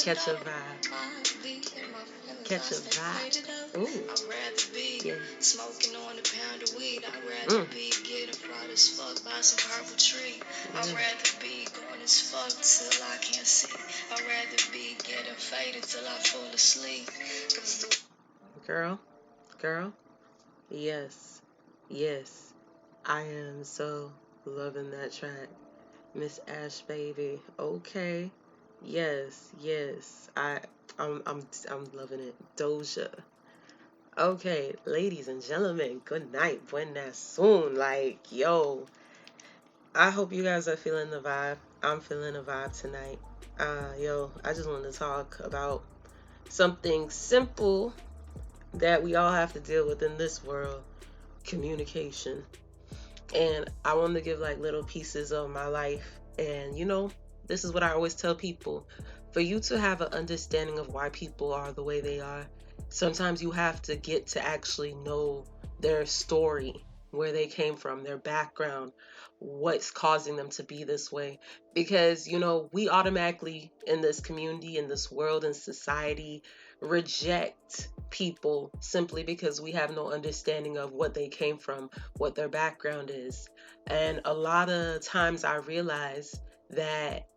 Catch a vibe. Catch a vibe. Ooh. I'd rather be smoking on a pound of weed. I'd rather be getting fried as fuck by some purple tree. I'd rather be going as fuck till I can't see. I'd rather be getting faded till I fall asleep. Girl, yes, yes. I am so loving that track. Miss Ash baby. Okay. Yes, yes. I'm loving it. Doja. Okay, ladies and gentlemen, good night. Buenas soon. Like, yo, I hope you guys are feeling the vibe. I'm feeling the vibe tonight. Yo, I just wanted to talk about something simple that we all have to deal with in this world, communication. And I wanted to give like little pieces of my life. And this is what I always tell people. For you to have an understanding of why people are the way they are, sometimes you have to get to actually know their story, where they came from, their background, what's causing them to be this way. Because, we automatically in this community, in this world, in society, reject people simply because we have no understanding of what they came from, what their background is. And a lot of times I realize that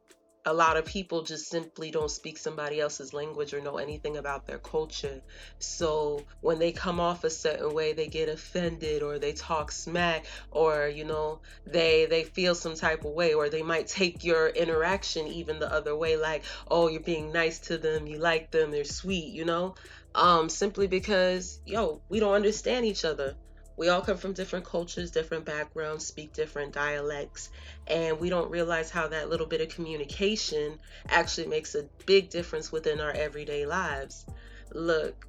a lot of people just simply don't speak somebody else's language or know anything about their culture. So when they come off a certain way, they get offended or they talk smack, or they feel some type of way, or they might take your interaction even the other way, like, oh, you're being nice to them, you like them, they're sweet, simply because we don't understand each other. We all come from different cultures, different backgrounds, speak different dialects, and we don't realize how that little bit of communication actually makes a big difference within our everyday lives. Look,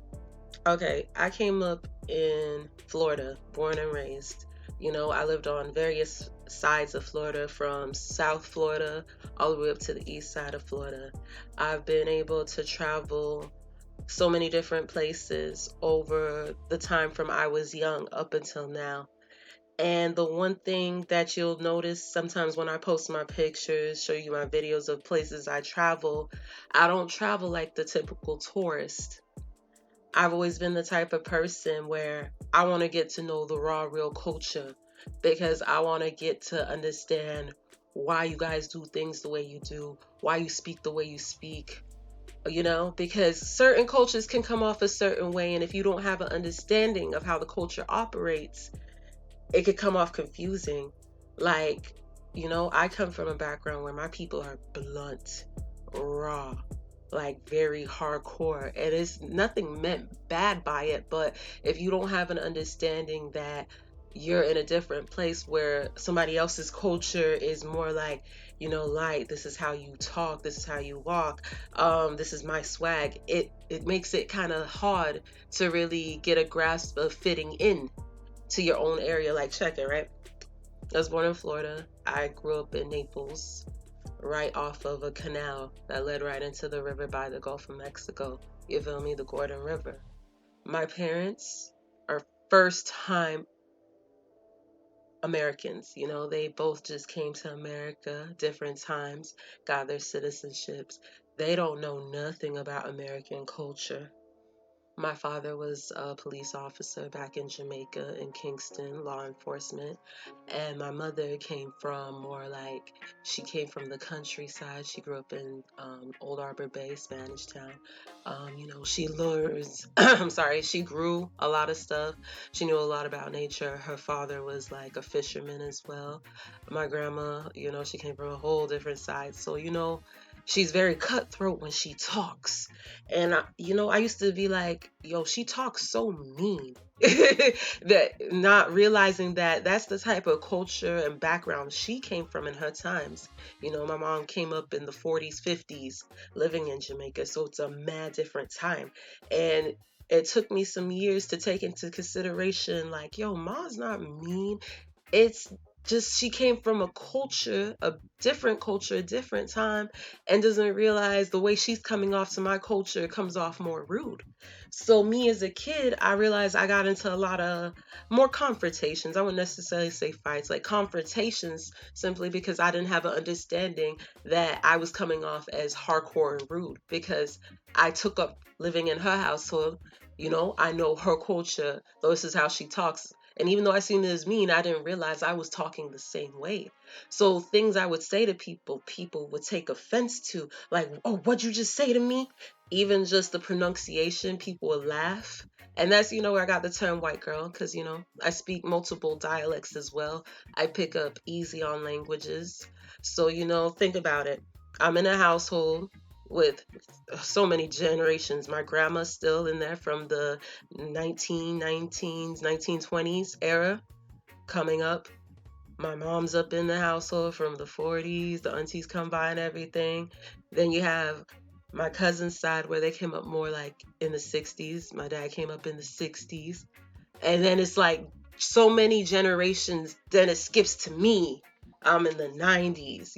okay, I came up in Florida, born and raised. I lived on various sides of Florida, from South Florida all the way up to the east side of Florida. I've been able to travel so many different places over the time from I was young up until now. And the one thing that you'll notice sometimes when I post my pictures, show you my videos of places I travel, I don't travel like the typical tourist. I've always been the type of person where I want to get to know the raw, real culture, because I want to get to understand why you guys do things the way you do, why you speak the way you speak, because certain cultures can come off a certain way, and if you don't have an understanding of how the culture operates, it could come off confusing. Like, I come from a background where my people are blunt, raw, like very hardcore, and it's nothing meant bad by it, but if you don't have an understanding that you're in a different place where somebody else's culture is more like, like, this is how you talk, this is how you walk, this is my swag, it makes it kind of hard to really get a grasp of fitting in to your own area. Like, check it, right? I was born in Florida. I grew up in Naples, right off of a canal that led right into the river by the Gulf of Mexico. You feel me? The Gordon River. My parents are first time Americans. They both just came to America different times, got their citizenships. They don't know nothing about American culture. My father was a police officer back in Jamaica, in Kingston, law enforcement. And my mother came from she came from the countryside. She grew up in Old Arbor Bay, Spanish Town. She learns, I'm sorry, she grew a lot of stuff. She knew a lot about nature. Her father was like a fisherman as well. My grandma, she came from a whole different side. So, she's very cutthroat when she talks. And, I used to be like, yo, she talks so mean. That, not realizing that that's the type of culture and background she came from in her times. My mom came up in the 40s, 50s, living in Jamaica. So it's a mad different time. And it took me some years to take into consideration, like, yo, Ma's not mean. It's just she came from a culture, a different time, and doesn't realize the way she's coming off to my culture comes off more rude. So me as a kid, I realized I got into a lot of more confrontations. I wouldn't necessarily say fights, like confrontations, simply because I didn't have an understanding that I was coming off as hardcore and rude because I took up living in her household. I know her culture. This is how she talks. And even though I seen it as mean, I didn't realize I was talking the same way. So things I would say to people, people would take offense to, like, oh, what'd you just say to me? Even just the pronunciation, people would laugh. And that's, where I got the term white girl, because, I speak multiple dialects as well. I pick up easy on languages. So, think about it. I'm in a household with so many generations. My grandma's still in there from the 1919s, 1920s era coming up. My mom's up in the household from the 40s. The aunties come by and everything. Then you have my cousin's side where they came up more like in the 60s. My dad came up in the 60s. And then it's like so many generations, then it skips to me. I'm in the 90s.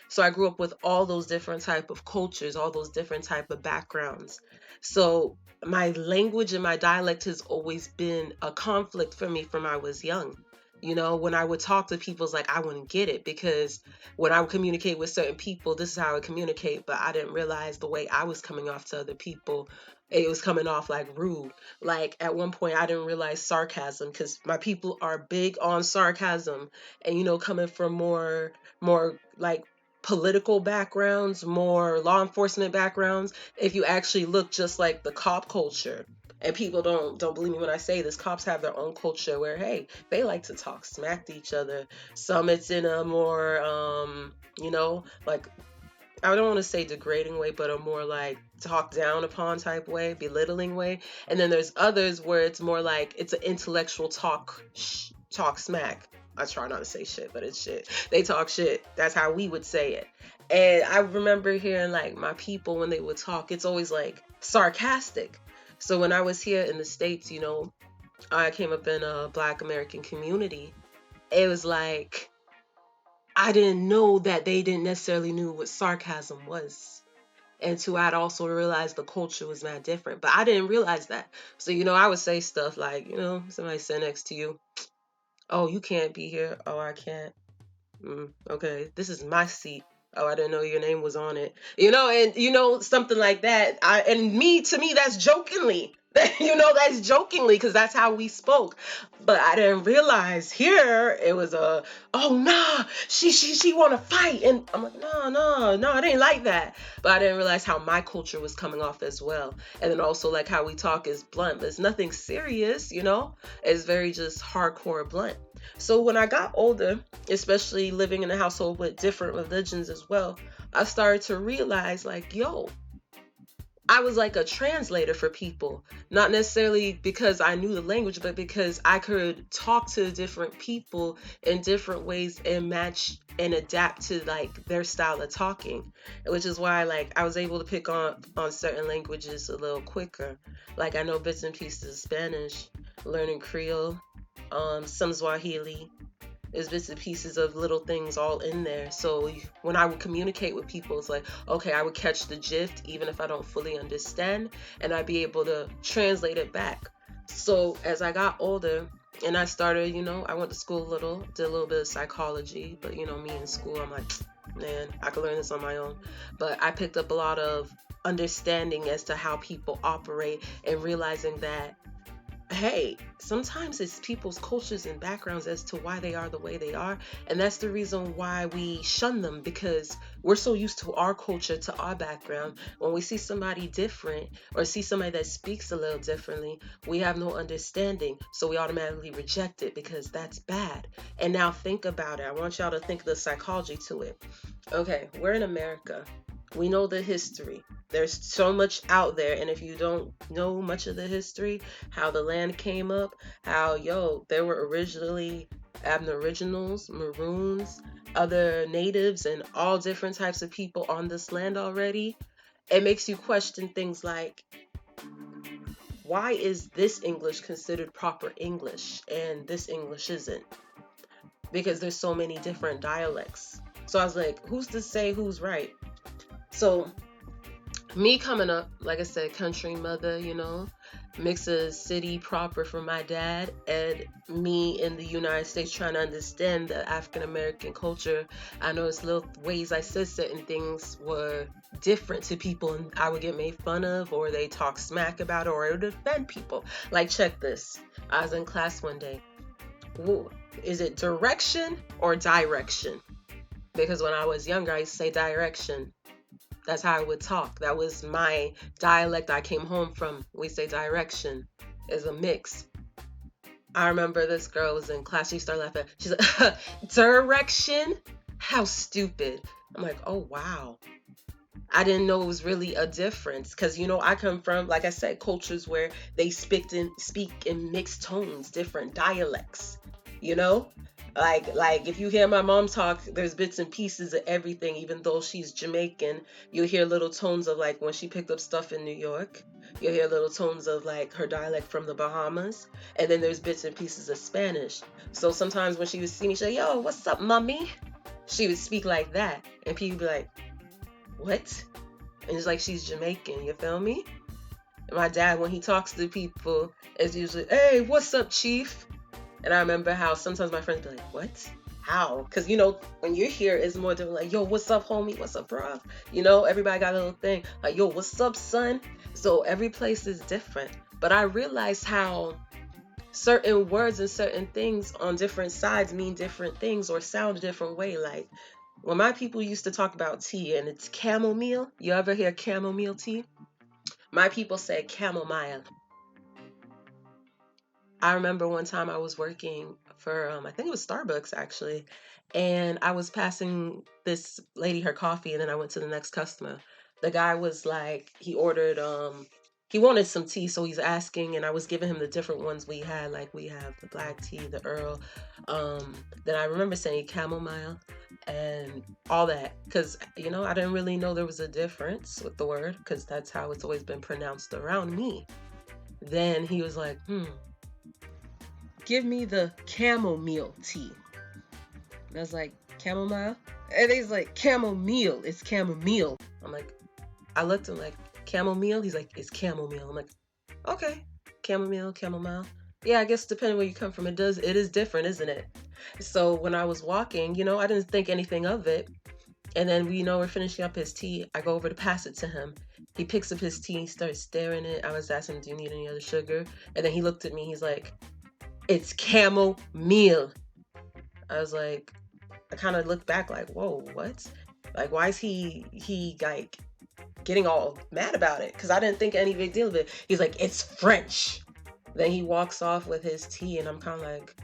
So I grew up with all those different type of cultures, all those different type of backgrounds. So my language and my dialect has always been a conflict for me from I was young. When I would talk to people, it's like I wouldn't get it, because when I would communicate with certain people, this is how I would communicate, but I didn't realize the way I was coming off to other people, it was coming off like rude. Like at one point, I didn't realize sarcasm, because my people are big on sarcasm, and coming from more like political backgrounds, more law enforcement backgrounds. If you actually look, just like the cop culture, and people don't believe me when I say this, cops have their own culture where, hey, they like to talk smack to each other. Some it's in a more like, I don't want to say degrading way, but a more like talk down upon type way, belittling way. And then there's others where it's more like it's an intellectual talk smack. I try not to say shit, but it's shit. They talk shit. That's how we would say it. And I remember hearing like my people when they would talk, it's always like sarcastic. So when I was here in the States, I came up in a Black American community. It was like I didn't know that they didn't necessarily knew what sarcasm was. And two, I'd also realized the culture was not different. But I didn't realize that. So, I would say stuff like, somebody sit next to you. Oh, you can't be here. Oh, I can't. Okay, this is my seat. Oh, I didn't know your name was on it. And something like that. To me, that's jokingly. That's jokingly, because that's how we spoke. But I didn't realize here it was oh nah, she want to fight, and I'm like, no, it ain't like that. But I didn't realize how my culture was coming off as well, and then also like how we talk is blunt. There's nothing serious. It's very just hardcore blunt. So when I got older, especially living in a household with different religions as well, I started to realize like, yo, I was like a translator for people, not necessarily because I knew the language, but because I could talk to different people in different ways and match and adapt to like their style of talking, which is why like I was able to pick on certain languages a little quicker. Like I know bits and pieces of Spanish, learning Creole, some Swahili. There's bits and pieces of little things all in there. So when I would communicate with people, it's like, okay, I would catch the gist, even if I don't fully understand, and I'd be able to translate it back. So as I got older and I started, I went to school a little, did a little bit of psychology, but me in school, I'm like, man, I could learn this on my own. But I picked up a lot of understanding as to how people operate, and realizing that, hey, sometimes it's people's cultures and backgrounds as to why they are the way they are. And that's the reason why we shun them, because we're so used to our culture, to our background. When we see somebody different or see somebody that speaks a little differently, we have no understanding. So we automatically reject it because that's bad. And now think about it. I want y'all to think of the psychology to it. Okay, we're in America. We know the history. There's so much out there, and if you don't know much of the history, how the land came up, how there were originally aboriginals, maroons, other natives, and all different types of people on this land already, it makes you question things like, why is this English considered proper English and this English isn't? because there's so many different dialects. So I was like, who's to say who's right? So me coming up, like I said, country mother, mix of city proper for my dad, and me in the United States trying to understand the African American culture. I noticed little ways I said certain things were different to people, and I would get made fun of, or they talk smack about it, or it would offend people. Like, check this. I was in class one day. Ooh, is it direction or direction? Because when I was younger, I used to say direction. That's how I would talk. That was my dialect I came home from. We say direction is a mix. I remember this girl was in class. She started laughing. She's like, direction? How stupid. I'm like, oh, wow. I didn't know it was really a difference because I come from, like I said, cultures where they speak in mixed tones, different dialects. You know, like if you hear my mom talk, there's bits and pieces of everything. Even though she's Jamaican, you'll hear little tones of like when she picked up stuff in New York. You'll hear little tones of like her dialect from the Bahamas, and then there's bits and pieces of Spanish. So sometimes when she would see me, she'd say, "Yo, what's up, mommy?" She would speak like that, and people would be like, what? And it's like she's Jamaican, you feel me? And my dad, when he talks to people, is usually, hey, what's up, chief? And I remember how sometimes my friends be like, what? How? Because, when you're here, it's more than like, yo, what's up, homie? What's up, bro? Everybody got a little thing. Like, yo, what's up, son? So every place is different. But I realized how certain words and certain things on different sides mean different things or sound a different way. Like, when my people used to talk about tea and it's chamomile, you ever hear chamomile tea? My people say chamomile. I remember one time I was working for, I think it was Starbucks actually, and I was passing this lady her coffee, and then I went to the next customer. The guy was like, he wanted some tea, so he's asking, and I was giving him the different ones we had, like we have the black tea, the Earl. Then I remember saying chamomile and all that, because I didn't really know there was a difference with the word, because that's how it's always been pronounced around me. Then he was like, give me the chamomile tea. And I was like, chamomile? And he's like, chamomile. It's chamomile. I'm like, I looked at him like, chamomile? He's like, it's chamomile. I'm like, okay, chamomile. Yeah, I guess depending where you come from, it is different, isn't it? So when I was walking, I didn't think anything of it. And then we're finishing up his tea. I go over to pass it to him. He picks up his tea, starts staring at it. I was asking him, do you need any other sugar? And then he looked at me, he's like, it's chamomile. I was like, I kind of looked back like, whoa, what? Like, why is he like getting all mad about it? Because I didn't think any big deal of it. He's like, it's French. Then he walks off with his tea, and I'm kind of like,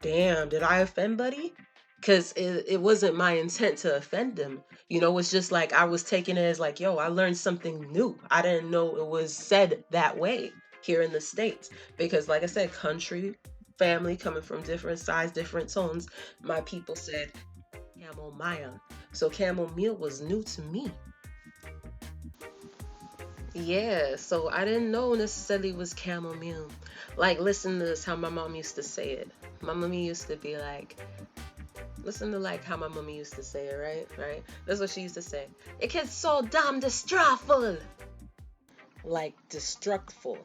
damn, did I offend buddy? Because it wasn't my intent to offend him. It's just like I was taking it as like, yo, I learned something new. I didn't know it was said that way here in the States. Because like I said, country, family coming from different sides, different tones, my people said chamomile. So chamomile was new to me. Yeah, so I didn't know necessarily it was chamomile. Like, listen to this, how my mom used to say it. My mommy used to be like, listen to like how my mommy used to say it, right? That's what she used to say. It gets so damn destructful. Like, destructful.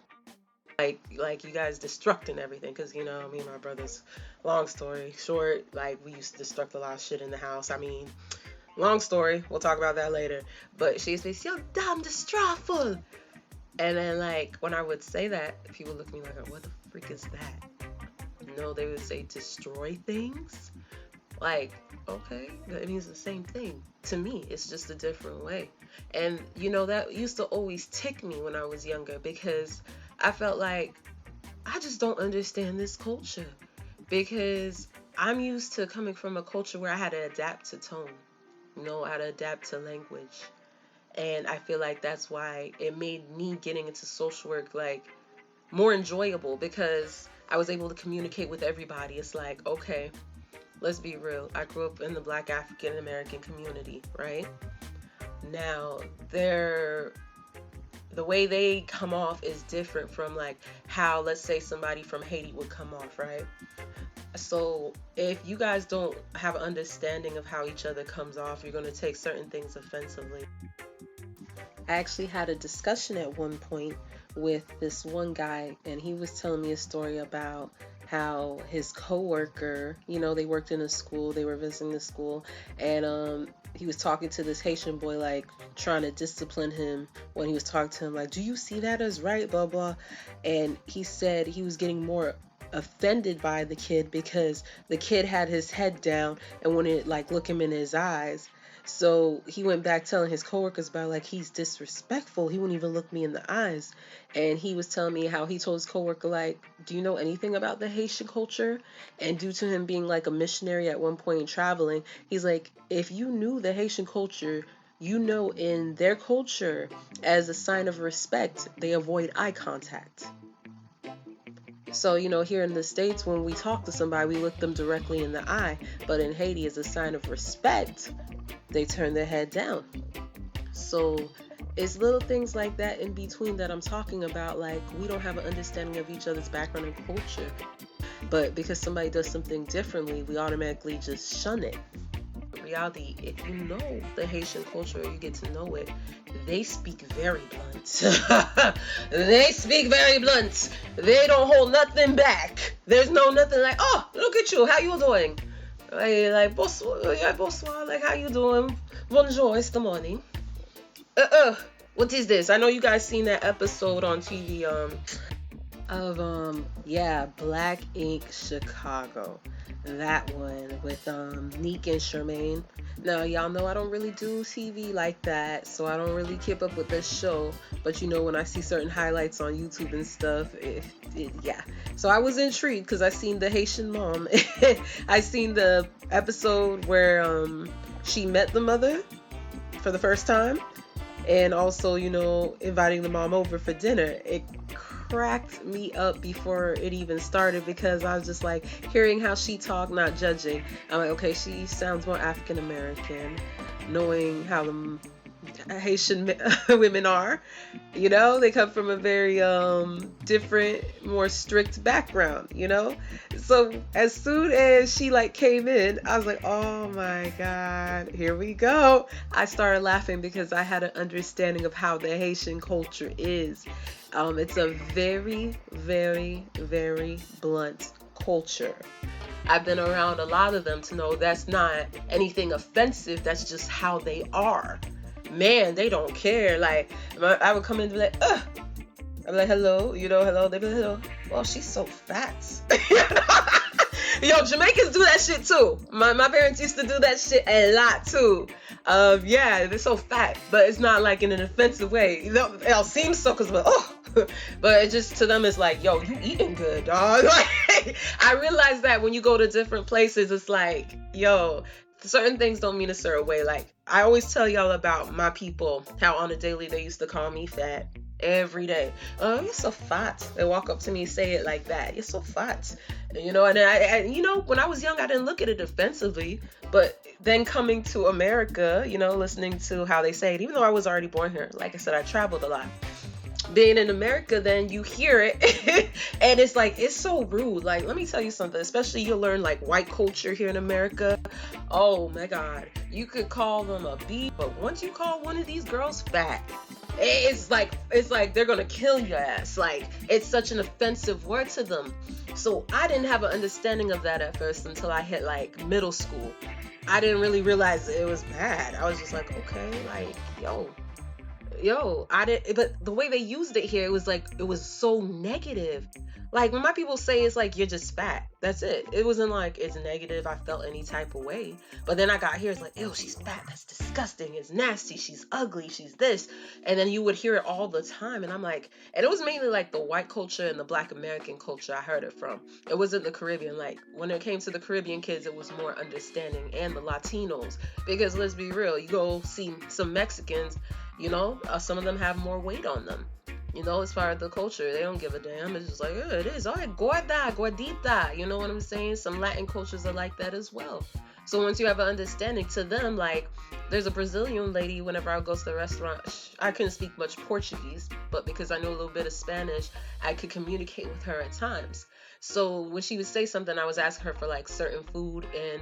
Like you guys destructing everything, because me and my brothers, long story short, like we used to destruct a lot of shit in the house. I mean, long story, we'll talk about that later. But she used to say, yo, damn destructful. And then like when I would say that, people look at me like, what the freak is that? They would say destroy things. Like, okay, that means the same thing to me. It's just a different way. And that used to always tick me when I was younger, because I felt like I just don't understand this culture, because I'm used to coming from a culture where I had to adapt to tone, I had to adapt to language. And I feel like that's why it made me getting into social work like more enjoyable, because I was able to communicate with everybody. It's like, okay, let's be real. I grew up in the Black African American community, right? Now, the way they come off is different from like how, let's say, somebody from Haiti would come off, right? So if you guys don't have an understanding of how each other comes off, you're going to take certain things offensively. I actually had a discussion at one point with this one guy, and he was telling me a story about how his coworker, they worked in a school, they were visiting the school, and he was talking to this Haitian boy, like trying to discipline him when he was talking to him, like, "Do you see that as right?" Blah blah, and he said he was getting more offended by the kid because the kid had his head down and wouldn't like look him in his eyes. So he went back telling his coworkers about like he's disrespectful. He wouldn't even look me in the eyes. And he was telling me how he told his coworker like, "Do you know anything about the Haitian culture?" And due to him being like a missionary at one point and traveling, he's like, if you knew the Haitian culture, in their culture, as a sign of respect, they avoid eye contact. So, here in the States, when we talk to somebody, we look them directly in the eye. But in Haiti, as a sign of respect, they turn their head down. So it's little things like that in between that I'm talking about. Like, we don't have an understanding of each other's background and culture. But because somebody does something differently, we automatically just shun it. In reality, if you know the Haitian culture, you get to know it, they speak very blunt. They speak very blunt. They don't hold nothing back. There's nothing like, "Oh, look at you. How you doing?" Like bonsoir, yeah, bonsoir. Like, how you doing? Bonjour, it's the morning. What is this? I know you guys seen that episode on TV, Black Ink Chicago. That one with Neek and Charmaine. Now y'all know I don't really do TV like that, so I don't really keep up with this show. But when I see certain highlights on YouTube and stuff, yeah. So I was intrigued because I seen the Haitian mom. I seen the episode where she met the mother for the first time, and also inviting the mom over for dinner. It cracked me up before it even started because I was just like hearing how she talked, not judging. I'm like, okay, she sounds more African American, knowing how the Haitian women are. They come from a very different, more strict background. So as soon as she like came in, I was like, oh my god, here we go. I started laughing because I had an understanding of how the Haitian culture is. It's a very, very, very blunt culture. I've been around a lot of them to know that's not anything offensive. That's just how they are. Man, they don't care. Like, I would come in and be like, ugh. I'm like, hello, hello. They'd be like, hello. Well, she's so fat. Yo, Jamaicans do that shit too. My parents used to do that shit a lot too. Yeah, they're so fat, but it's not like in an offensive way. It seems so because but it just to them it's like, yo, you eating good, dog. Like, I realize that when you go to different places, it's like, yo, certain things don't mean a certain way. Like, I always tell y'all about my people, how on a daily they used to call me fat. Every day. "Oh, you're so fat." They walk up to me and say it like that. "You're so fat." And I when I was young, I didn't look at it offensively. But then coming to America, listening to how they say it, even though I was already born here, like I said, I traveled a lot. Being in America, then you hear it and it's like, it's so rude. Like, let me tell you something, especially you'll learn like white culture here in America. Oh my god, you could call them a B, but once you call one of these girls fat, it's like they're gonna kill your ass. Like, it's such an offensive word to them. So I didn't have an understanding of that at first until I hit like middle school. I didn't really realize it was bad. I was just like, okay, like, I didn't, but the way they used it here, it was so negative. Like, when my people say it's like, you're just fat, that's it. It wasn't like it's negative, I felt any type of way. But then I got here, it's like, ew, she's fat, that's disgusting, it's nasty, she's ugly, she's this. And then you would hear it all the time, and I'm like, and it was mainly like the white culture and the Black American culture I heard it from. It wasn't the Caribbean. Like, when it came to the Caribbean kids, it was more understanding, and the Latinos. Because let's be real, you go see some Mexicans, some of them have more weight on them. As far as the culture, they don't give a damn. It's just like, oh, it is. All right, gorda, gordita. You know what I'm saying? Some Latin cultures are like that as well. So once you have an understanding to them, like, there's a Brazilian lady, whenever I go to the restaurant, I couldn't speak much Portuguese, but because I know a little bit of Spanish, I could communicate with her at times. So when she would say something, I was asking her for like certain food, and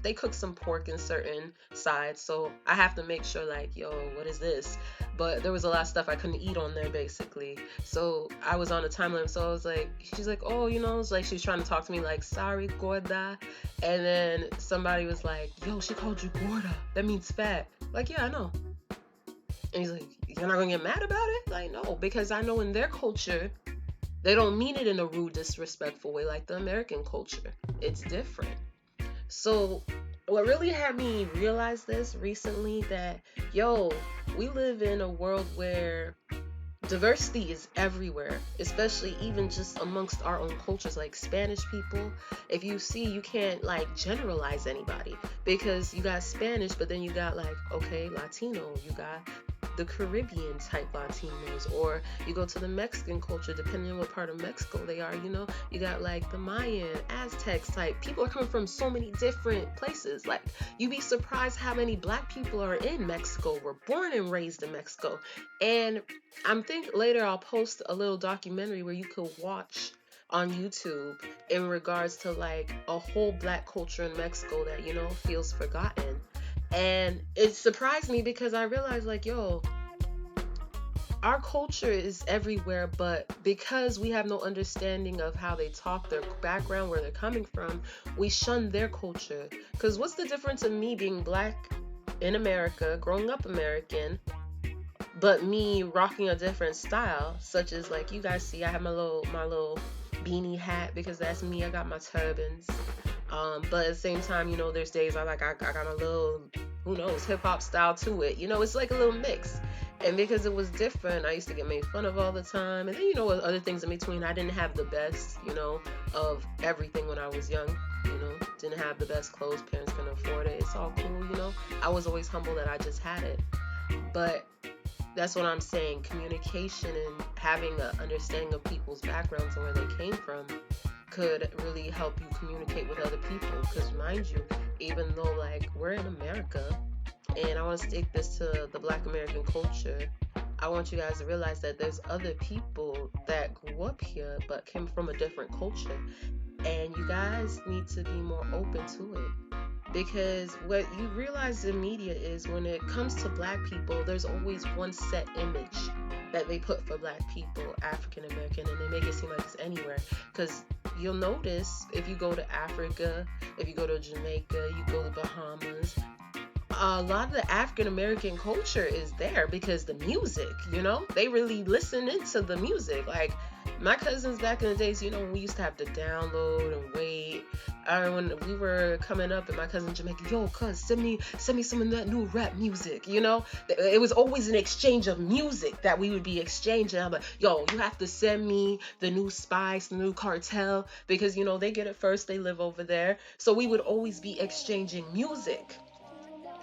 they cook some pork in certain sides, so I have to make sure like, yo, what is this? But there was a lot of stuff I couldn't eat on there basically. So I was on a time limit, so I was like, she's like, oh, it's like she was trying to talk to me like, sorry, gorda. And then somebody was like, yo, she called you gorda. That means fat. Like, yeah, I know. And he's like, you're not gonna get mad about it? Like, no, because I know in their culture, they don't mean it in a rude, disrespectful way like the American culture. It's different. So, what really had me realize this recently that, yo, we live in a world where diversity is everywhere, especially even just amongst our own cultures, like Spanish people. If you see, you can't like generalize anybody because you got Spanish, but then you got like, okay, Latino, you got the Caribbean type Latinos, or you go to the Mexican culture, depending on what part of Mexico they are, you got like the Mayan, Aztecs type. People are coming from so many different places. Like, you'd be surprised how many black people are in Mexico, were born and raised in Mexico. And I'm think later I'll post a little documentary where you could watch on YouTube in regards to like a whole black culture in Mexico that feels forgotten. And it surprised me because I realized like, yo, our culture is everywhere, but because we have no understanding of how they talk, their background, where they're coming from, we shun their culture. Because what's the difference of me being black in America, growing up American, but me rocking a different style, such as like you guys see, I have my little beanie hat because that's me. I got my turbans. But at the same time, there's days I got a little, who knows, hip hop style to it. It's like a little mix. And because it was different, I used to get made fun of all the time. And then, with other things in between, I didn't have the best, of everything when I was young. Didn't have the best clothes, parents couldn't afford it. It's all cool. I was always humble that I just had it. But that's what I'm saying. Communication and having an understanding of people's backgrounds and where they came from could really help you communicate with other people. Because mind you, even though like we're in America, and I want to stick this to the Black American culture, I want you guys to realize that there's other people that grew up here but came from a different culture, and you guys need to be more open to it. Because what you realize in media is when it comes to black people, there's always one set image that they put for black people, African American, and they make it seem like it's anywhere. Because you'll notice if you go to Africa, if you go to Jamaica, you go to Bahamas, a lot of the African American culture is there because the music, they really listen into the music. Like my cousins back in the days, when we used to have to download and wait. When we were coming up, and my cousin Jamaica, yo, cuz send me some of that new rap music. It was always an exchange of music that we would be exchanging. I'm like, yo, you have to send me the new Spice, the new Cartel, because they get it first. They live over there, so we would always be exchanging music.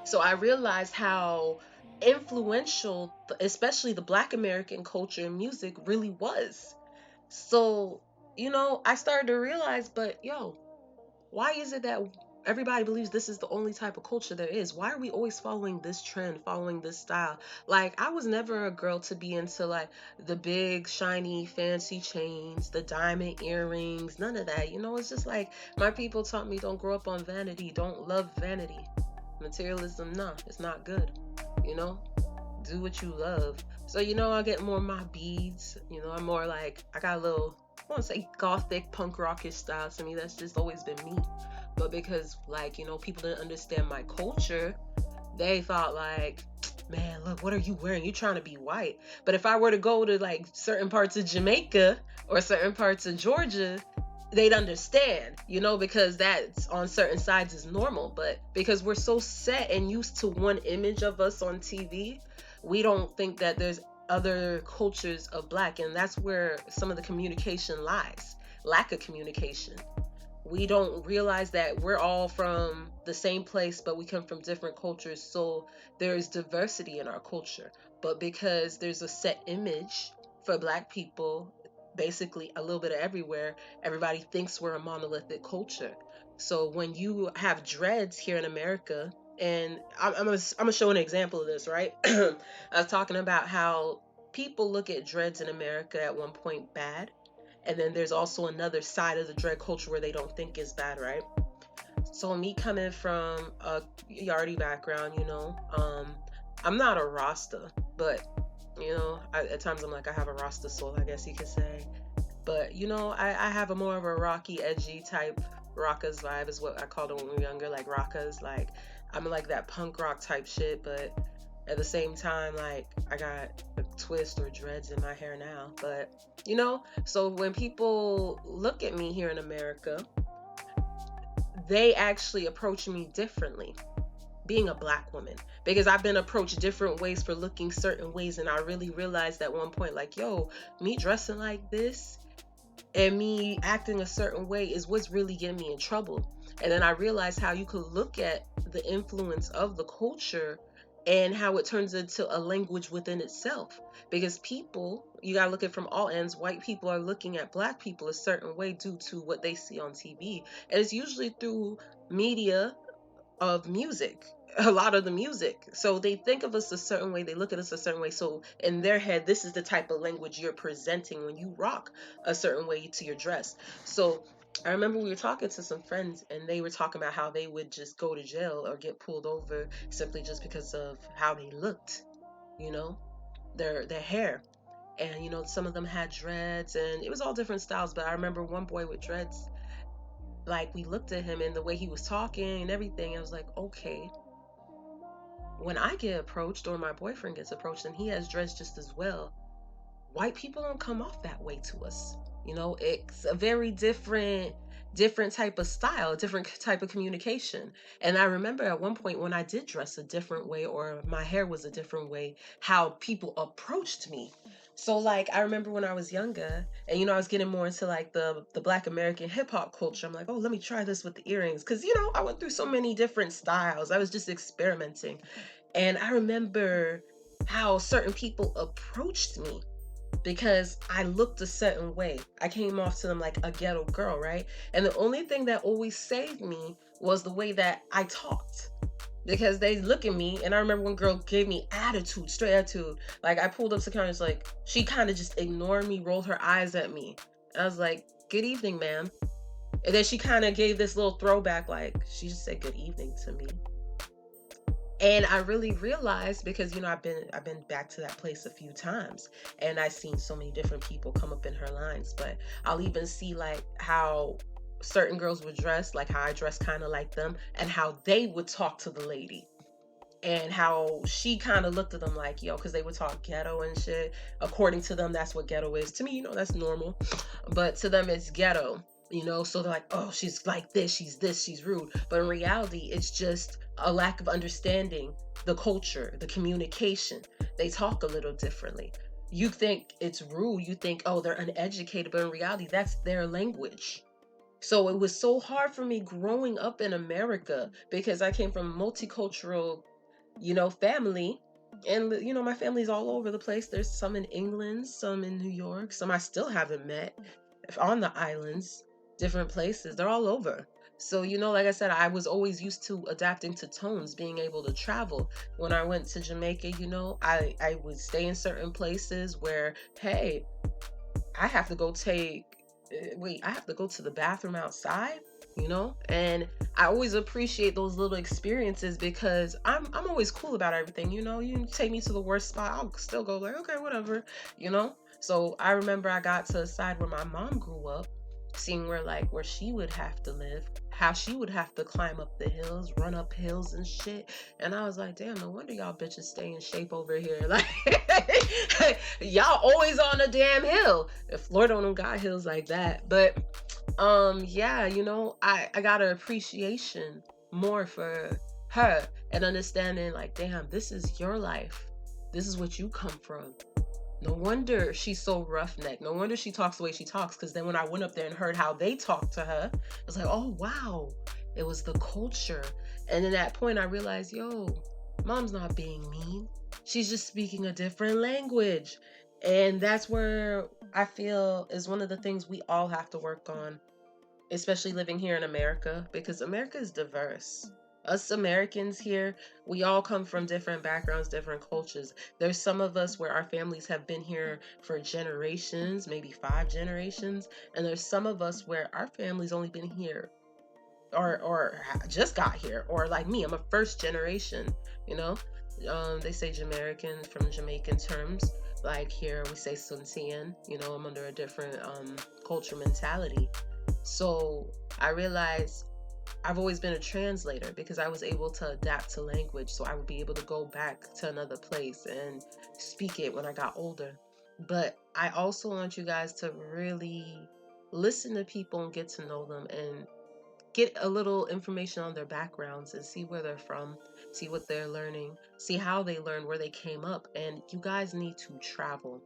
So I realized how influential, especially the Black American culture and music, really was. So, I started to realize, but yo, why is it that everybody believes this is the only type of culture there is? Why are we always following this trend, following this style? Like, I was never a girl to be into like the big, shiny, fancy chains, the diamond earrings, none of that. It's just like my people taught me, don't grow up on vanity, don't love vanity. Materialism, nah, it's not good. You know, do what you love. So I get more of my beads. I'm more like I got a little, I want to say gothic punk rockish style to me. That's just always been me. But because like people didn't understand my culture, they thought like, man, look, what are you wearing? You're trying to be white. But if I were to go to like certain parts of Jamaica or certain parts of Georgia, they'd understand, because that's on certain sides is normal. But because we're so set and used to one image of us on TV, we don't think that there's other cultures of black. And that's where some of the communication lies. Lack of communication. We don't realize that we're all from the same place, but we come from different cultures. So there's diversity in our culture. But because there's a set image for black people, basically a little bit of everywhere, everybody thinks we're a monolithic culture. So when you have dreads here in America, and I'm gonna show an example of this, right? I was talking about how people look at dreads in America at one point bad, And then there's also another side of the dread culture where they don't think is bad, right? So me coming from a Yardy background, I'm not a Rasta, but at times I'm like I have a Rasta soul, I guess you could say. But I have a more of a rocky, edgy type rockas vibe is what I called it when we were younger, like rockas. Like I'm like that punk rock type shit, but at the same time, like I got a twist or dreads in my hair now. But so when people look at me here in America, they actually approach me differently being a black woman, because I've been approached different ways for looking certain ways, and I really realized at one point, like, yo, me dressing like this and me acting a certain way is what's really getting me in trouble. And then I realized how you could look at the influence of the culture and how it turns into a language within itself. Because people, you gotta look at it from all ends. White people are looking at black people a certain way due to what they see on TV. And it's usually through media of music, a lot of the music. So they think of us a certain way, they look at us a certain way. So in their head, this is the type of language you're presenting when you rock a certain way to your dress. So I remember we were talking to some friends and they were talking about how they would just go to jail or get pulled over simply just because of how they looked, you know, their hair. And some of them had dreads and it was all different styles, but I remember one boy with dreads, like we looked at him and the way he was talking and everything, I was like, okay, when I get approached or my boyfriend gets approached and he has dreads just as well, white people don't come off that way to us. It's a very different type of style, a different type of communication. And I remember at one point when I did dress a different way or my hair was a different way, how people approached me. So like I remember when I was younger and I was getting more into like the Black American hip hop culture. I'm like, "Oh, let me try this with the earrings," cuz I went through so many different styles. I was just experimenting. And I remember how certain people approached me because I looked a certain way. I came off to them like a ghetto girl, right? And the only thing that always saved me was the way that I talked. Because they look at me, and I remember one girl gave me attitude, straight attitude. Like I pulled up to counter, it's like she kind of just ignored me, rolled her eyes at me. And I was like, "Good evening, ma'am." And then she kind of gave this little throwback, like she just said good evening to me. And I really realized, because I've been back to that place a few times and I've seen so many different people come up in her lines, but I'll even see like how certain girls would dress, like how I dress kind of like them, and how they would talk to the lady, and how she kind of looked at them like, yo, because they would talk ghetto and shit. According to them, that's what ghetto is. To me, that's normal, but to them it's ghetto. So they're like, "Oh, she's like this, she's rude." But in reality, it's just a lack of understanding the culture, the communication. They talk a little differently. You think it's rude, you think, oh, they're uneducated, but in reality, that's their language. So it was so hard for me growing up in America because I came from a multicultural, family. And, my family's all over the place. There's some in England, some in New York, some I still haven't met on the islands, different places. They're all over. So, like I said, I was always used to adapting to tones, being able to travel. When I went to Jamaica, I would stay in certain places where, hey, I have to go I have to go to the bathroom outside, and I always appreciate those little experiences because I'm always cool about everything. You can take me to the worst spot, I'll still go like, okay, whatever, So I remember I got to a side where my mom grew up, seeing where she would have to live, how she would have to climb up the hills, run up hills and shit. And I was like, damn, no wonder y'all bitches stay in shape over here. Like y'all always on a damn hill. If Florida don't got hills like that. But yeah, I got an appreciation more for her and understanding like, damn, this is your life. This is what you come from. No wonder she's so roughneck. No wonder she talks the way she talks. Because then when I went up there and heard how they talked to her, I was like, oh, wow. It was the culture. And at that point, I realized, yo, mom's not being mean. She's just speaking a different language. And that's where I feel is one of the things we all have to work on, especially living here in America, because America is diverse. Us Americans here, we all come from different backgrounds, different cultures. There's some of us where our families have been here for generations, maybe 5 generations, and there's some of us where our family's only been here or just got here, or like me, I'm a first generation, you know. They say Jamaican from Jamaican terms. Like here we say Suntian, I'm under a different culture mentality. So I realized I've always been a translator because I was able to adapt to language, so I would be able to go back to another place and speak it when I got older. But I also want you guys to really listen to people and get to know them and get a little information on their backgrounds and see where they're from, see what they're learning, see how they learned, where they came up. And you guys need to travel.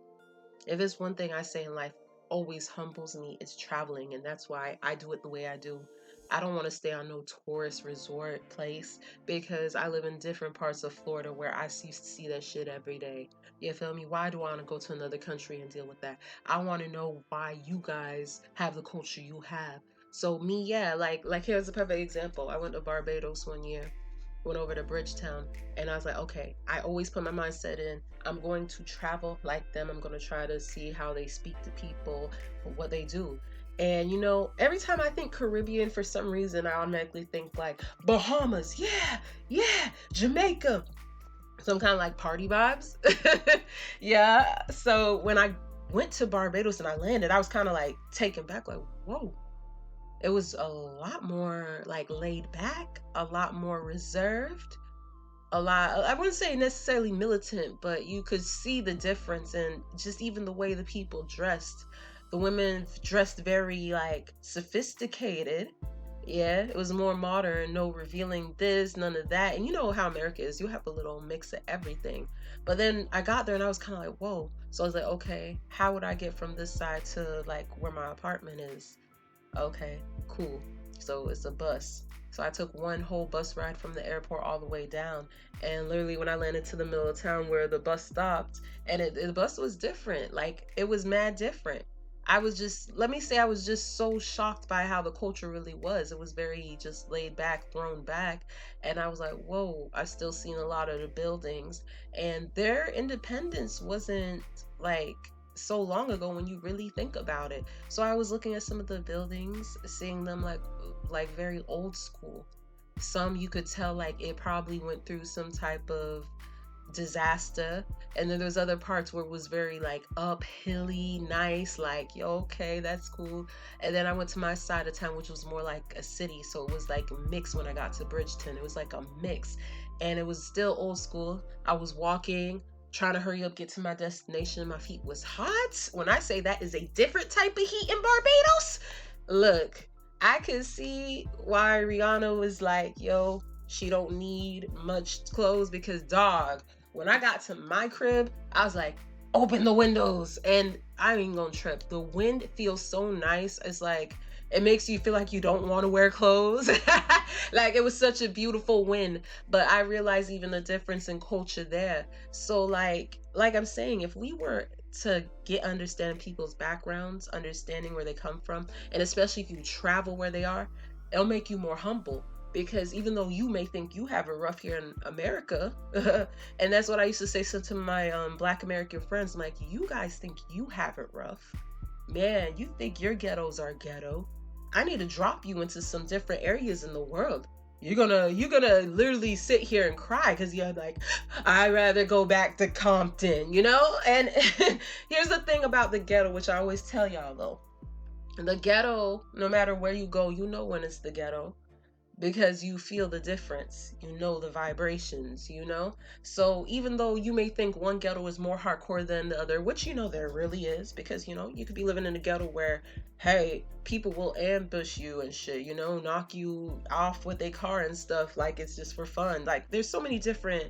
If it's one thing I say in life always humbles me, it's traveling, and that's why I do it the way I do. I don't want to stay on no tourist resort place because I live in different parts of Florida where I see that shit every day. You feel me? Why do I want to go to another country and deal with that? I want to know why you guys have the culture you have. So me, yeah, like here's a perfect example. I went to Barbados one year, went over to Bridgetown, and I was like, okay, I always put my mindset in, I'm going to travel like them. I'm going to try to see how they speak to people, what they do. And every time I think Caribbean, for some reason, I automatically think like Bahamas, yeah, yeah, Jamaica, some kind of like party vibes. Yeah. So when I went to Barbados and I landed, I was kind of like taken back, like, whoa, it was a lot more like laid back, a lot more reserved, a lot, I wouldn't say necessarily militant, but you could see the difference in just even the way the people dressed. The women dressed very like sophisticated. Yeah, it was more modern, no revealing this, none of that. And you know how America is, you have a little mix of everything. But then I got there and I was kind of like, whoa. So I was like, okay, how would I get from this side to like where my apartment is? Okay, cool. So it's a bus. So I took one whole bus ride from the airport all the way down. And literally, when I landed to the middle of town where the bus stopped, and the bus was different. Like, it was mad different. I was just, let me say, I was just so shocked by how the culture really was. It was very just laid back, thrown back. And I was like, whoa, I still seen a lot of the buildings. And their independence wasn't like so long ago when you really think about it. So I was looking at some of the buildings, seeing them like very old school. Some you could tell like it probably went through some type of disaster, and then there's other parts where it was very like uphilly nice, like, yo, okay, that's cool. And then I went to my side of town, which was more like a city, so it was like mixed. When I got to Bridgeton, it was like a mix, and it was still old school. I was walking, trying to hurry up, get to my destination. My feet was hot. When I say that is a different type of heat in Barbados, look, I could see why Rihanna was like, yo, she don't need much clothes, because dog, when I got to my crib, I was like, open the windows. And I ain't gonna trip. The wind feels so nice. It's like, it makes you feel like you don't want to wear clothes. Like, it was such a beautiful wind. But I realized even the difference in culture there. So like I'm saying, if we were to get understanding people's backgrounds, understanding where they come from, and especially if you travel where they are, it'll make you more humble. Because even though you may think you have it rough here in America, and that's what I used to say to my Black American friends, I'm like, you guys think you have it rough. Man, you think your ghettos are ghetto. I need to drop you into some different areas in the world. You're gonna literally sit here and cry because you're like, I'd rather go back to Compton, you know? And here's the thing about the ghetto, which I always tell y'all though. The ghetto, no matter where you go, you know when it's the ghetto, because you feel the difference, you know the vibrations, you know. So even though you may think one ghetto is more hardcore than the other, which there really is, because you could be living in a ghetto where, hey, people will ambush you and shit, knock you off with their car and stuff, like it's just for fun. Like, there's so many different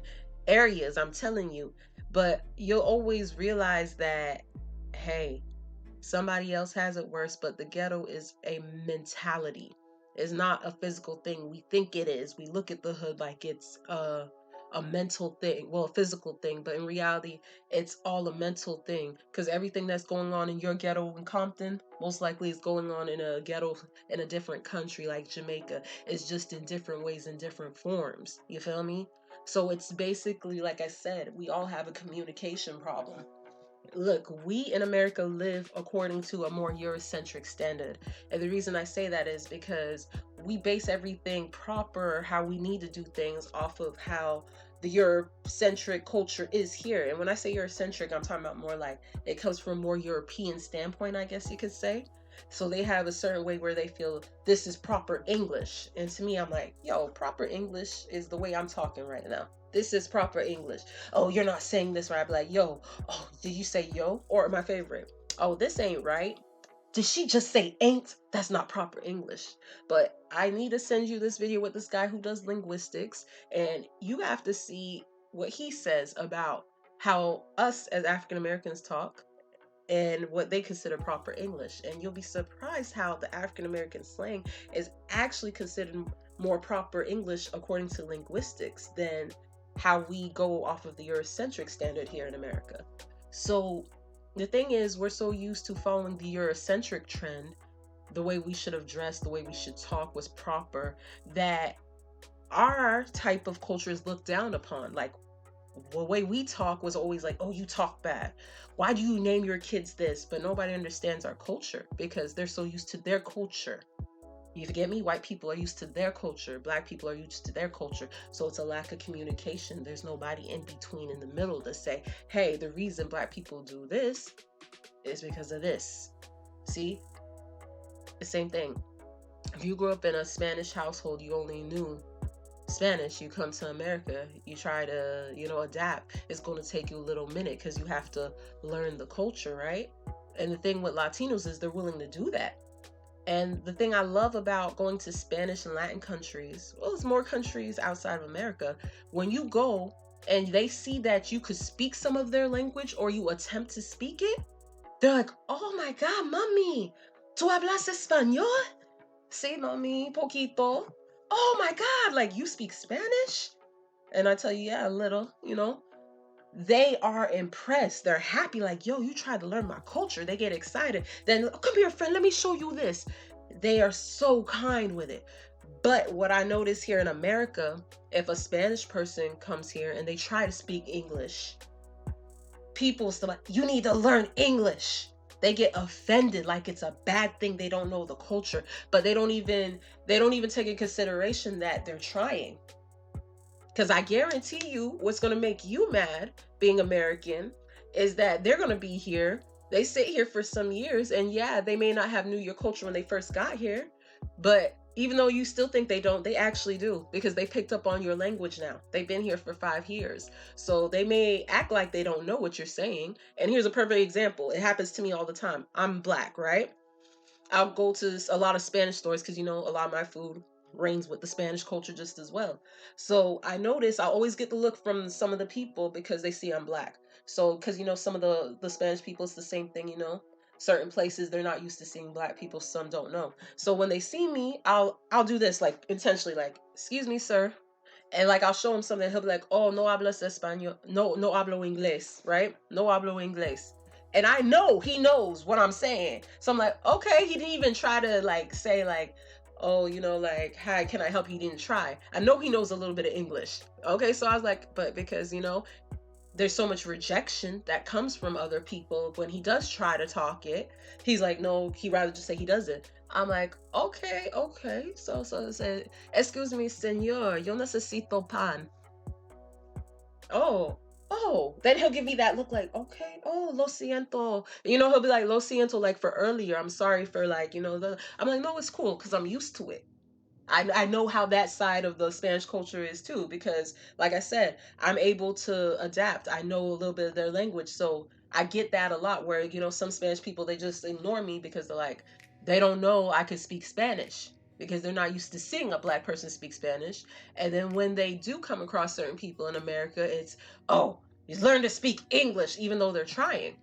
areas, I'm telling you. But you'll always realize that, hey, somebody else has it worse, but the ghetto is a mentality. It's not a physical thing we think it is. We look at the hood like it's a mental thing, well, a physical thing, but in reality, it's all a mental thing. Because everything that's going on in your ghetto in Compton, most likely is going on in a ghetto in a different country like Jamaica. It's just in different ways, in different forms. You feel me? So it's basically, like I said, we all have a communication problem. Look, we in America live according to a more Eurocentric standard. And the reason I say that is because we base everything proper, how we need to do things, off of how the Eurocentric culture is here. And when I say Eurocentric, I'm talking about more like it comes from more European standpoint, I guess you could say. So they have a certain way where they feel this is proper English. And to me, I'm like, yo, proper English is the way I'm talking right now. This is proper English. Oh, you're not saying this right. I'm like, yo, oh, did you say yo? Or my favorite, oh, this ain't right. Did she just say ain't? That's not proper English. But I need to send you this video with this guy who does linguistics, and you have to see what he says about how us as African Americans talk and what they consider proper English. And you'll be surprised how the African American slang is actually considered more proper English according to linguistics than how we go off of the Eurocentric standard here in America. So the thing is, we're so used to following the Eurocentric trend, the way we should have dressed, the way we should talk was proper, that our type of culture is looked down upon. Like, the way we talk was always like, oh, you talk bad. Why do you name your kids this? But nobody understands our culture because they're so used to their culture. You get me? White people are used to their culture. Black people are used to their culture. So it's a lack of communication. There's nobody in between in the middle to say, hey, the reason black people do this is because of this. See? The same thing. If you grew up in a Spanish household, you only knew Spanish. You come to America, you try to, adapt. It's going to take you a little minute because you have to learn the culture, right? And the thing with Latinos is they're willing to do that. And the thing I love about going to Spanish and Latin countries, well, it's more countries outside of America, when you go and they see that you could speak some of their language or you attempt to speak it, they're like, oh my God, mami, ¿tú hablas español? Sí, mami, poquito. Oh my God, like you speak Spanish? And I tell you, yeah, a little. They are impressed. They're happy, like, yo, you tried to learn my culture. They get excited. Then, oh, come here, friend, let me show you this. They are so kind with it. But what I notice here in America, if a Spanish person comes here and they try to speak English, people still like, you need to learn English. They get offended like it's a bad thing. They don't know the culture, but they don't even take in consideration that they're trying. Because I guarantee you what's going to make you mad being American is that they're going to be here. They sit here for some years, and yeah, they may not have knew your culture when they first got here, but even though you still think they don't, they actually do because they picked up on your language now. They've been here for 5 years. So they may act like they don't know what you're saying. And here's a perfect example. It happens to me all the time. I'm black, right? I'll go to a lot of Spanish stores because, a lot of my food reigns with the Spanish culture just as well. So I notice I always get the look from some of the people because they see I'm black. So, because, some of the Spanish people, it's the same thing. Certain places they're not used to seeing black people, some don't know. So when they see me, I'll do this like intentionally, like, excuse me, sir. And like I'll show him something, he'll be like, "Oh, no hablas español, no hablo inglés, right? No hablo inglés." And I know he knows what I'm saying, so I'm like, okay. He didn't even try to like say like, "Oh, like, hi, can I help you?" He didn't try. I know he knows a little bit of English. Okay, so I was like, but because there's so much rejection that comes from other people when he does try to talk it, he's like, no, he rather just say he doesn't. I'm like, okay. So say, excuse me, señor, yo necesito pan. Oh. Then he'll give me that look like, okay, oh, lo siento. He'll be like, lo siento, like for earlier. I'm sorry for like, I'm like, no, it's cool because I'm used to it. I know how that side of the Spanish culture is too, because like I said, I'm able to adapt. I know a little bit of their language. So I get that a lot where, some Spanish people, they just ignore me because they're like, they don't know I can speak Spanish because they're not used to seeing a black person speak Spanish. And then when they do come across certain people in America, it's, oh, you learn to speak English, even though they're trying.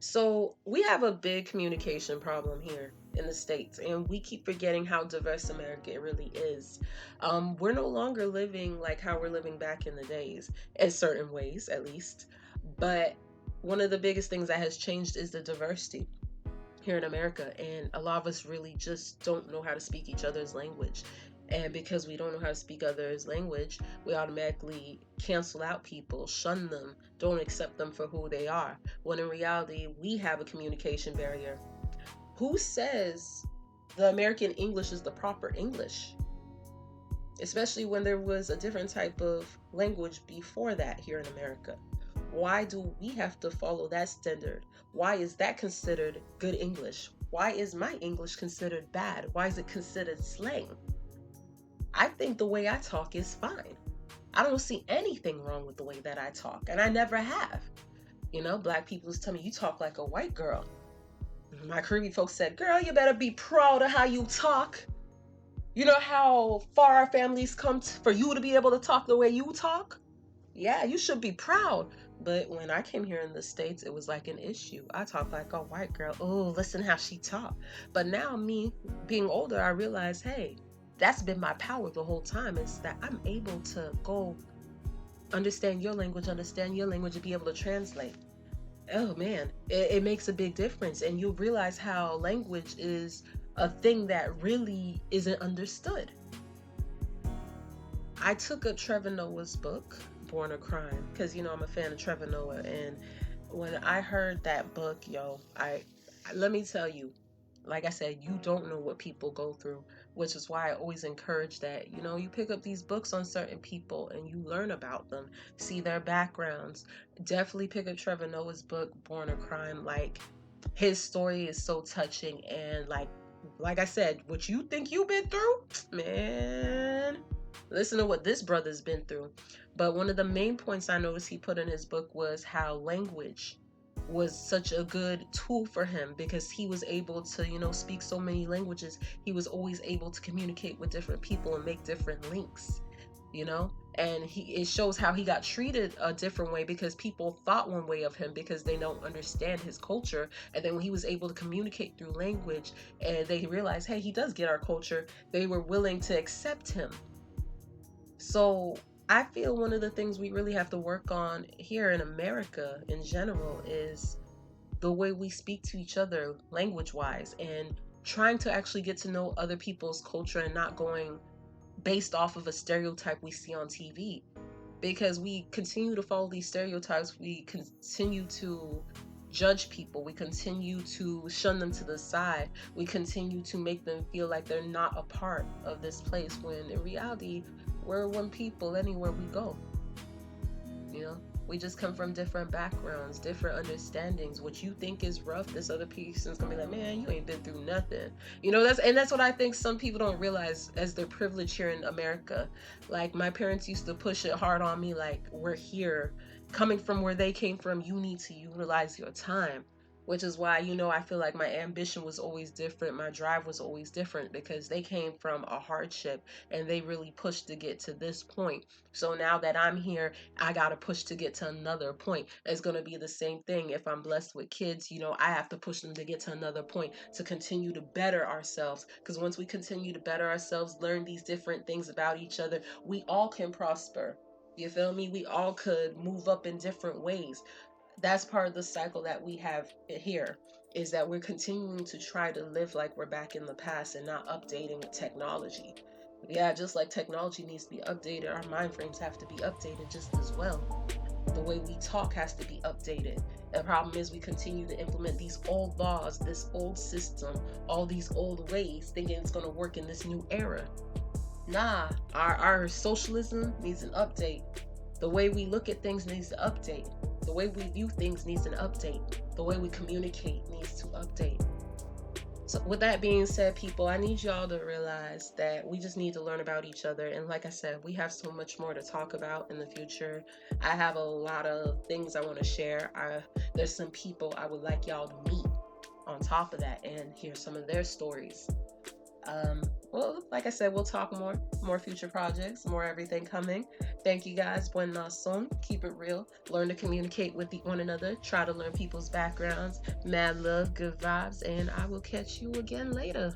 So we have a big communication problem here in the States, and we keep forgetting how diverse America really is. We're no longer living like how we're living back in the days, in certain ways at least. But one of the biggest things that has changed is the diversity here in America, and a lot of us really just don't know how to speak each other's language. And because we don't know how to speak others' language, we automatically cancel out people, shun them, don't accept them for who they are. When in reality, we have a communication barrier. Who says the American English is the proper English? Especially when there was a different type of language before that here in America. Why do we have to follow that standard? Why is that considered good English? Why is my English considered bad? Why is it considered slang? I think the way I talk is fine. I don't see anything wrong with the way that I talk, and I never have. You know, black people just tell me, you talk like a white girl. My Caribbean folks said, girl, you better be proud of how you talk. You know how far our families come for you to be able to talk the way you talk? Yeah, you should be proud. But when I came here in the States, it was like an issue. I talk like a white girl. Oh, listen how she talk. But now, me being older, I realize, hey, that's been my power the whole time, is that I'm able to go understand your language, and be able to translate. Oh man, it makes a big difference. And you'll realize how language is a thing that really isn't understood. I took up Trevor Noah's book, Born a Crime, because I'm a fan of Trevor Noah. And when I heard that book, let me tell you, like I said, you don't know what people go through, which is why I always encourage that, you pick up these books on certain people and you learn about them, see their backgrounds. Definitely pick up Trevor Noah's book, Born a Crime. Like, his story is so touching, and like I said, what you think you've been through, man, listen to what this brother's been through. But one of the main points I noticed he put in his book was how language was such a good tool for him, because he was able to, speak so many languages. He was always able to communicate with different people and make different links, and it shows how he got treated a different way because people thought one way of him because they don't understand his culture. And then when he was able to communicate through language and they realized, hey, he does get our culture, they were willing to accept him. So I feel one of the things we really have to work on here in America in general is the way we speak to each other language wise, and trying to actually get to know other people's culture and not going based off of a stereotype we see on TV. Because we continue to follow these stereotypes, we continue to judge people, we continue to shun them to the side, we continue to make them feel like they're not a part of this place, when in reality, we're one people anywhere we go. We just come from different backgrounds, different understandings. What you think is rough, this other person's gonna be like, man, you ain't been through nothing. That's what I think some people don't realize as their privilege here in America. Like, my parents used to push it hard on me, like, we're here, coming from where they came from, you need to utilize your time. Which is why, I feel like my ambition was always different. My drive was always different because they came from a hardship and they really pushed to get to this point. So now that I'm here, I got to push to get to another point. It's going to be the same thing if I'm blessed with kids. I have to push them to get to another point to continue to better ourselves. Because once we continue to better ourselves, learn these different things about each other, we all can prosper. You feel me? We all could move up in different ways. That's part of the cycle that we have here, is that we're continuing to try to live like we're back in the past and not updating technology. Yeah, just like technology needs to be updated, our mind frames have to be updated just as well. The way we talk has to be updated. The problem is we continue to implement these old laws, this old system, all these old ways, thinking it's going to work in this new era. Nah, our socialism needs an update. The way we look at things needs to update. The way we view things needs an update. The way we communicate needs to update. So with that being said, people, I need y'all to realize that we just need to learn about each other. And like I said, we have so much more to talk about in the future. I have a lot of things I want to share. There's some people I would like y'all to meet on top of that and hear some of their stories. Well, like I said, we'll talk more future projects, more everything coming. Thank you guys. Buen son. Keep it real. Learn to communicate with one another. Try to learn people's backgrounds. Mad love, good vibes, and I will catch you again later.